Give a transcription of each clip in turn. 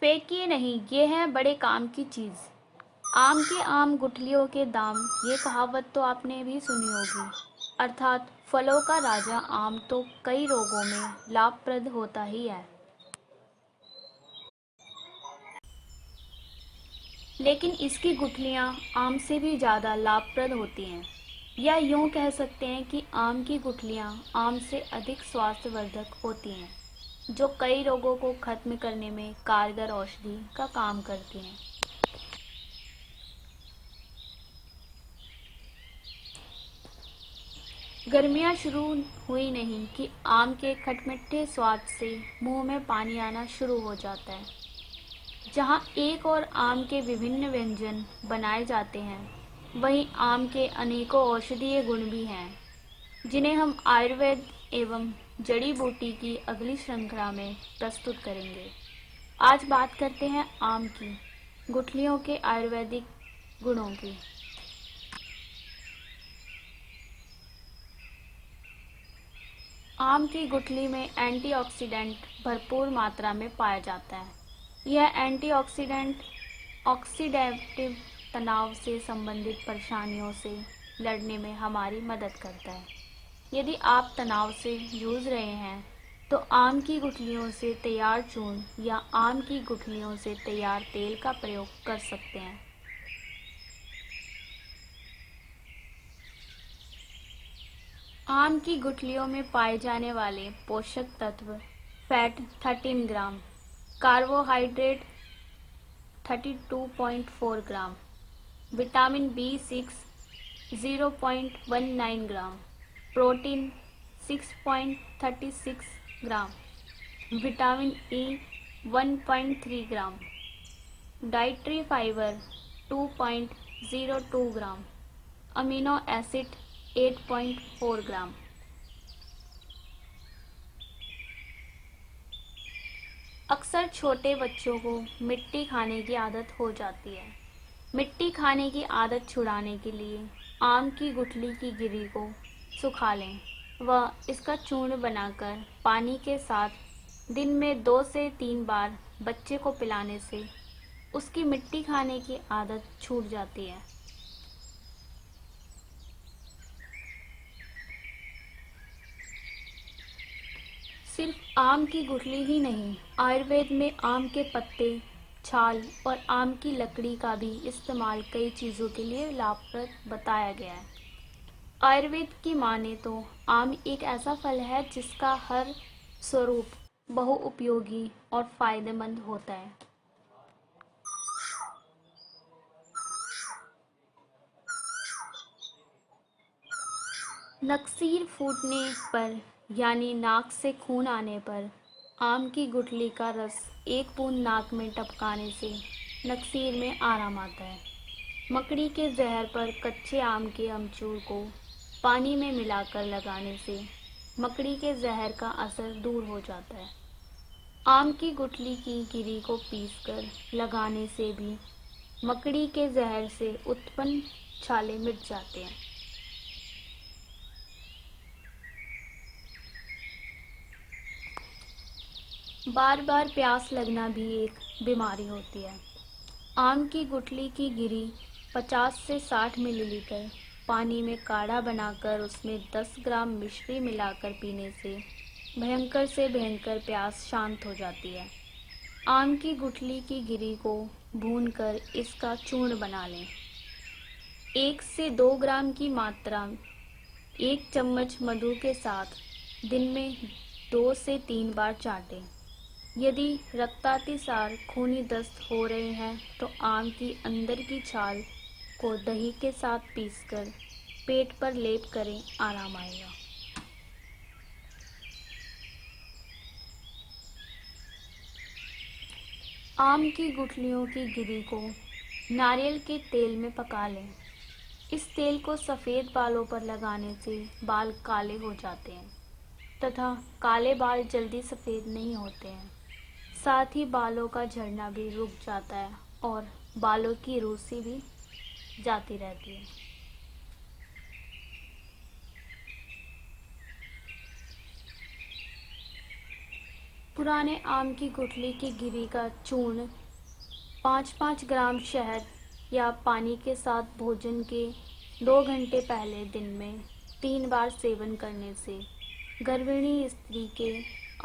फेंकिए नहीं, ये है बड़े काम की चीज़। आम के आम गुठलियों के दाम, ये कहावत तो आपने भी सुनी होगी। अर्थात फलों का राजा आम तो कई रोगों में लाभप्रद होता ही है, लेकिन इसकी गुठलियाँ आम से भी ज़्यादा लाभप्रद होती हैं। या यूँ कह सकते हैं कि आम की गुठलियाँ आम से अधिक स्वास्थ्यवर्धक होती हैं, जो कई रोगों को खत्म करने में कारगर औषधि का काम करती हैं। गर्मियाँ शुरू हुई नहीं कि आम के खटमिठे स्वाद से मुंह में पानी आना शुरू हो जाता है। जहाँ एक और आम के विभिन्न व्यंजन बनाए जाते हैं, वहीं आम के अनेकों औषधीय गुण भी हैं, जिन्हें हम आयुर्वेद एवं जड़ी बूटी की अगली श्रृंखला में प्रस्तुत करेंगे। आज बात करते हैं आम की गुठलियों के आयुर्वेदिक गुणों की। आम की गुठली में एंटीऑक्सीडेंट भरपूर मात्रा में पाया जाता है। यह एंटीऑक्सीडेंट ऑक्सीडेटिव तनाव से संबंधित परेशानियों से लड़ने में हमारी मदद करता है। यदि आप तनाव से जूझ रहे हैं, तो आम की गुठलियों से तैयार चूर्ण या आम की गुठलियों से तैयार तेल का प्रयोग कर सकते हैं। आम की गुठलियों में पाए जाने वाले पोषक तत्व: फैट 13 ग्राम, कार्बोहाइड्रेट 32.4 ग्राम, विटामिन B6 0.19 ग्राम, प्रोटीन 6.36 ग्राम, विटामिन E 1.3 ग्राम, डाइटरी फाइबर 2.02 ग्राम, अमीनो एसिड 8.4 ग्राम। अक्सर छोटे बच्चों को मिट्टी खाने की आदत हो जाती है। मिट्टी खाने की आदत छुड़ाने के लिए आम की गुठली की गिरी को सुखा लें व इसका चूर्ण बनाकर पानी के साथ दिन में 2 से 3 बार बच्चे को पिलाने से उसकी मिट्टी खाने की आदत छूट जाती है। सिर्फ आम की गुठली ही नहीं, आयुर्वेद में आम के पत्ते, छाल और आम की लकड़ी का भी इस्तेमाल कई चीज़ों के लिए लाभप्रद बताया गया है। आयुर्वेद की माने तो आम एक ऐसा फल है जिसका हर स्वरूप बहुउपयोगी और फायदेमंद होता है। नक्सीर फूटने पर यानी नाक से खून आने पर आम की गुठली का रस एक बूंद नाक में टपकाने से नक्सीर में आराम आता है। मकड़ी के जहर पर कच्चे आम के अमचूर को पानी में मिलाकर लगाने से मकड़ी के जहर का असर दूर हो जाता है। आम की गुठली की गिरी को पीसकर लगाने से भी मकड़ी के जहर से उत्पन्न छाले मिट जाते हैं। बार बार प्यास लगना भी एक बीमारी होती है। आम की गुठली की गिरी 50 से 60 मिलीलीटर पानी में काढ़ा बनाकर उसमें 10 ग्राम मिश्री मिलाकर पीने से भयंकर से भयंकर प्यास शांत हो जाती है। आम की गुठली की गिरी को भूनकर इसका चूर्ण बना लें। 1 से 2 ग्राम की मात्रा 1 चम्मच मधु के साथ दिन में 2 से 3 बार चाटें। यदि रक्तातिसार, खूनी दस्त हो रहे हैं, तो आम की अंदर की छाल को दही के साथ पीसकर पेट पर लेप करें, आराम आएगा। आम की गुठलियों की गिरी को नारियल के तेल में पका लें। इस तेल को सफ़ेद बालों पर लगाने से बाल काले हो जाते हैं तथा काले बाल जल्दी सफ़ेद नहीं होते हैं। साथ ही बालों का झड़ना भी रुक जाता है और बालों की रूसी भी जाती रहती है। पुराने आम की गुठली की गिरी का चूर्ण 5-5 ग्राम शहद या पानी के साथ भोजन के 2 घंटे पहले दिन में 3 बार सेवन करने से गर्भिणी स्त्री के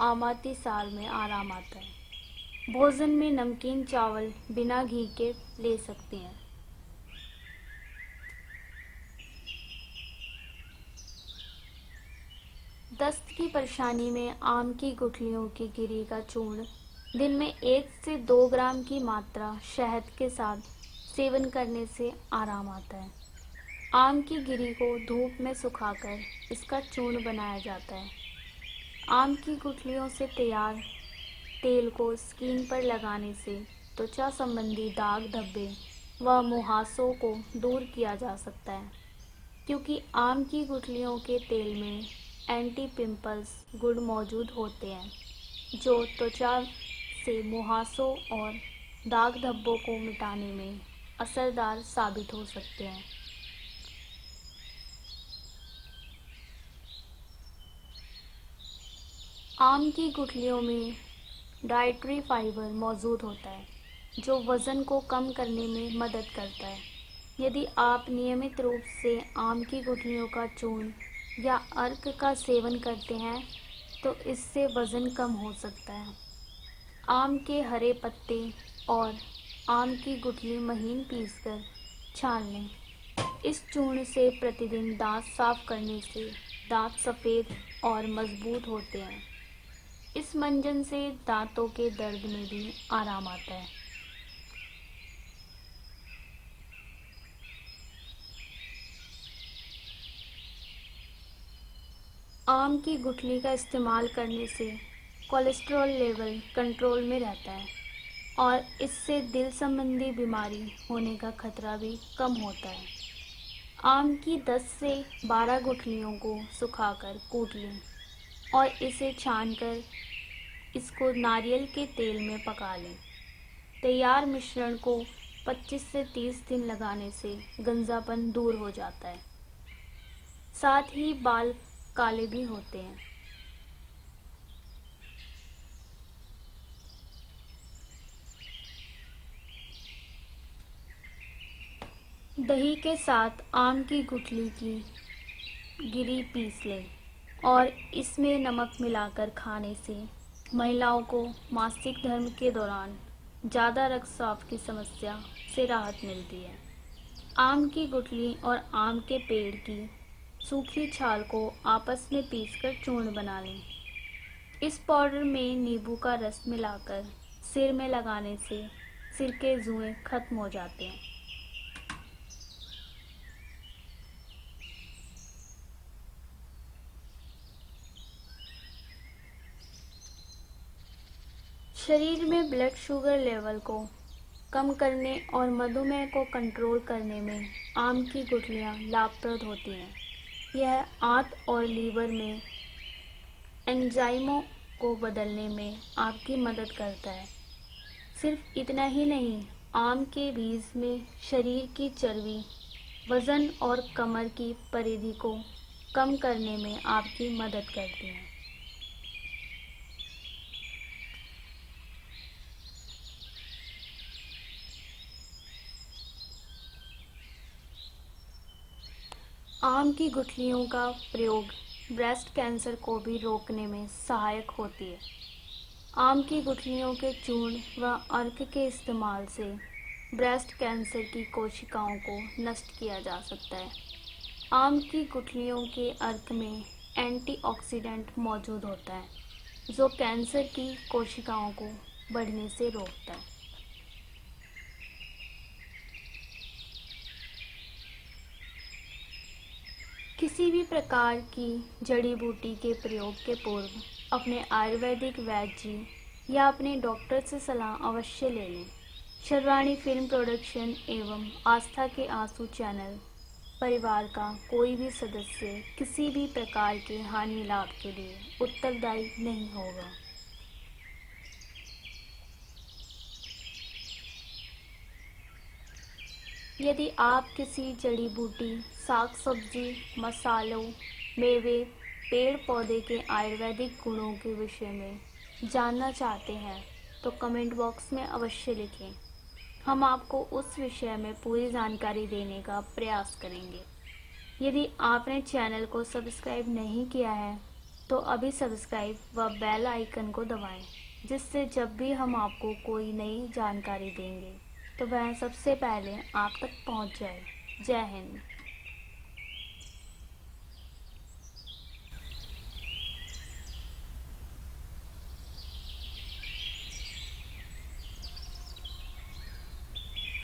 आमाती साल में आराम आता है। भोजन में नमकीन चावल बिना घी के ले सकते हैं। दस्त की परेशानी में आम की गुठलियों की गिरी का चूर्ण दिन में 1 से 2 ग्राम की मात्रा शहद के साथ सेवन करने से आराम आता है। आम की गिरी को धूप में सुखाकर इसका चूर्ण बनाया जाता है। आम की गुठलियों से तैयार तेल को स्किन पर लगाने से त्वचा संबंधी दाग धब्बे व मुहासों को दूर किया जा सकता है, क्योंकि आम की गुठलियों के तेल में एंटी पिंपल्स गुण मौजूद होते हैं, जो त्वचा से मुहासों और दाग धब्बों को मिटाने में असरदार साबित हो सकते हैं। आम की गुठलियों में डाइटरी फाइबर मौजूद होता है, जो वज़न को कम करने में मदद करता है। यदि आप नियमित रूप से आम की गुठलियों का चूर्ण या अर्क का सेवन करते हैं तो इससे वज़न कम हो सकता है। आम के हरे पत्ते और आम की गुठली महीन पीसकर छान लें। इस चूर्ण से प्रतिदिन दांत साफ करने से दांत सफ़ेद और मजबूत होते हैं। इस मंजन से दांतों के दर्द में भी आराम आता है। आम की गुठली का इस्तेमाल करने से कोलेस्ट्रॉल लेवल कंट्रोल में रहता है और इससे दिल संबंधी बीमारी होने का खतरा भी कम होता है। आम की 10 से 12 गुठलियों को सुखाकर कूट लें और इसे छानकर इसको नारियल के तेल में पका लें। तैयार मिश्रण को 25 से 30 दिन लगाने से गंजापन दूर हो जाता है। साथ ही बाल काले भी होते हैं। दही के साथ आम की गुठली की गिरी पीस लें और इसमें नमक मिलाकर खाने से महिलाओं को मासिक धर्म के दौरान ज़्यादा रक्तस्राव की समस्या से राहत मिलती है। आम की गुठली और आम के पेड़ की सूखी छाल को आपस में पीसकर चूर्ण बना लें। इस पाउडर में नींबू का रस मिलाकर सिर में लगाने से सिर के जुएं खत्म हो जाते हैं। शरीर में ब्लड शुगर लेवल को कम करने और मधुमेह को कंट्रोल करने में आम की गुठलियाँ लाभप्रद होती हैं। यह आंत और लीवर में एंजाइमों को बदलने में आपकी मदद करता है। सिर्फ इतना ही नहीं, आम के बीज में शरीर की चर्बी, वज़न और कमर की परिधि को कम करने में आपकी मदद करती हैं। आम की गुठलियों का प्रयोग ब्रेस्ट कैंसर को भी रोकने में सहायक होती है। आम की गुठलियों के चूर्ण व अर्क के इस्तेमाल से ब्रेस्ट कैंसर की कोशिकाओं को नष्ट किया जा सकता है। आम की गुठलियों के अर्क में एंटीऑक्सीडेंट मौजूद होता है, जो कैंसर की कोशिकाओं को बढ़ने से रोकता है। किसी भी प्रकार की जड़ी बूटी के प्रयोग के पूर्व अपने आयुर्वेदिक वैद्य जी या अपने डॉक्टर से सलाह अवश्य ले लें। शर्वाणी फिल्म प्रोडक्शन एवं आस्था के आंसू चैनल परिवार का कोई भी सदस्य किसी भी प्रकार के हानि लाभ के लिए उत्तरदायी नहीं होगा। यदि आप किसी जड़ी बूटी, साग सब्जी, मसालों, मेवे, पेड़ पौधे के आयुर्वेदिक गुणों के विषय में जानना चाहते हैं तो कमेंट बॉक्स में अवश्य लिखें। हम आपको उस विषय में पूरी जानकारी देने का प्रयास करेंगे। यदि आपने चैनल को सब्सक्राइब नहीं किया है तो अभी सब्सक्राइब व बेल आइकन को दबाएं, जिससे जब भी हम आपको कोई नई जानकारी देंगे तो वह सबसे पहले आप तक पहुंच जाए। जय हिंद।